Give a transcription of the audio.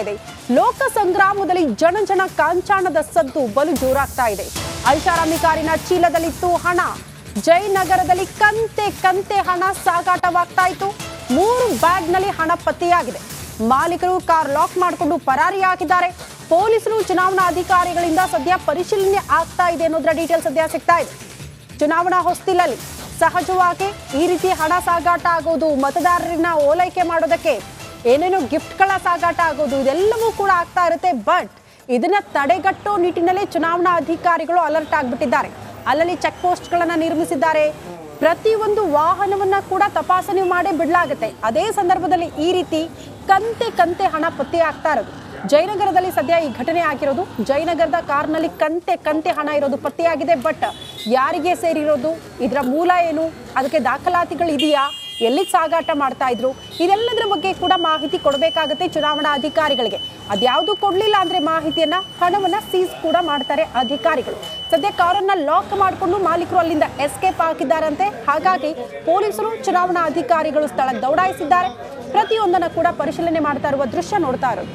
ಇದೆ ಲೋಕ ಸಂಗ್ರಾಮದಲ್ಲಿ ಜನ ಕಾಂಚಾಣದ ಸದ್ದು ಬಲು ಜೋರಾಗ್ತಾ ಇದೆ. ಐಷಾರಾಮಿ ಕಾರಿನ ಚೀಲದಲ್ಲಿತ್ತು ಹಣ. ಜಯನಗರದಲ್ಲಿ ಕಂತೆ ಹಣ ಸಾಗಾಟವಾಗ್ತಾ ಇತ್ತು. 3 ಬ್ಯಾಗ್ನಲ್ಲಿ ಹಣ ಪತ್ತೆಯಾಗಿದೆ. ಮಾಲೀಕರು ಕಾರ್ ಲಾಕ್ ಮಾಡಿಕೊಂಡು ಪರಾರಿಯಾಗಿದ್ದಾರೆ. ಪೊಲೀಸರು ಚುನಾವಣಾ ಅಧಿಕಾರಿಗಳಿಂದ ಸದ್ಯ ಪರಿಶೀಲನೆ ಆಗ್ತಾ ಇದೆ ಅನ್ನೋದರ ಡೀಟೇಲ್ ಸದ್ಯ ಸಿಗ್ತಾ ಇದೆ. ಚುನಾವಣಾ ಹೊಸ್ತಿಲಲ್ಲಿ ಸಹಜವಾಗಿ ಈ ರೀತಿ ಹಣ ಸಾಗಾಟ ಆಗೋದು, ಮತದಾರರನ್ನ ಓಲೈಕೆ ಮಾಡೋದಕ್ಕೆ ಏನೇನೋ ಗಿಫ್ಟ್ಗಳ ಸಾಗಾಟ ಆಗೋದು, ಇದೆಲ್ಲವೂ ಕೂಡ ಆಗ್ತಾ ಇರುತ್ತೆ. ಬಟ್ ಇದನ್ನ ತಡೆಗಟ್ಟೋ ನಿಟ್ಟಿನಲ್ಲಿ ಚುನಾವಣಾ ಅಧಿಕಾರಿಗಳು ಅಲರ್ಟ್ ಆಗಿಬಿಟ್ಟಿದ್ದಾರೆ. ಅಲ್ಲಲ್ಲಿ ಚೆಕ್ ಪೋಸ್ಟ್ಗಳನ್ನು ನಿರ್ಮಿಸಿದ್ದಾರೆ. ಪ್ರತಿಯೊಂದು ವಾಹನವನ್ನ ಕೂಡ ತಪಾಸಣೆ ಮಾಡಿ ಬಿಡಲಾಗುತ್ತೆ. ಅದೇ ಸಂದರ್ಭದಲ್ಲಿ ಈ ರೀತಿ ಕಂತೆ ಹಣ ಪತ್ತೆ ಆಗ್ತಾ ಇರೋದು. ಜಯನಗರದಲ್ಲಿ ಸದ್ಯ ಈ ಘಟನೆ ಆಗಿರೋದು. ಜಯನಗರದ ಕಾರ್ನಲ್ಲಿ ಕಂತೆ ಹಣ ಇರೋದು ಪತ್ತೆಯಾಗಿದೆ. ಬಟ್ ಯಾರಿಗೆ ಸೇರಿರೋದು, ಇದರ ಮೂಲ ಏನು, ಅದಕ್ಕೆ ದಾಖಲಾತಿಗಳು ಇದೆಯಾ, ಎಲ್ಲಿಗೆ ಸಾಗಾಟ ಮಾಡ್ತಾ ಇದ್ರು, ಇದೆಲ್ಲದರ ಬಗ್ಗೆ ಕೂಡ ಮಾಹಿತಿ ಕೊಡಬೇಕಾಗುತ್ತೆ ಚುನಾವಣಾ ಅಧಿಕಾರಿಗಳಿಗೆ. ಅದ್ಯಾವುದು ಕೊಡಲಿಲ್ಲ ಅಂದ್ರೆ ಮಾಹಿತಿಯನ್ನ, ಹಣವನ್ನ ಸೀಸ್ ಕೂಡ ಮಾಡ್ತಾರೆ ಅಧಿಕಾರಿಗಳು. ಸದ್ಯ ಕಾರನ್ನ ಲಾಕ್ ಮಾಡಿಕೊಂಡು ಮಾಲೀಕರು ಅಲ್ಲಿಂದ ಎಸ್ಕೇಪ್ ಆಗಿದ್ದಾರಂತೆ. ಹಾಗಾಗಿ ಪೊಲೀಸರು ಚುನಾವಣಾ ಅಧಿಕಾರಿಗಳು ಸ್ಥಳಕ್ಕೆ ದೌಡಾಯಿಸಿದ್ದಾರೆ. ಪ್ರತಿಯೊಂದನ್ನು ಕೂಡ ಪರಿಶೀಲನೆ ಮಾಡ್ತಾ ಇರುವ ದೃಶ್ಯ ನೋಡ್ತಾ ಇರೋದು.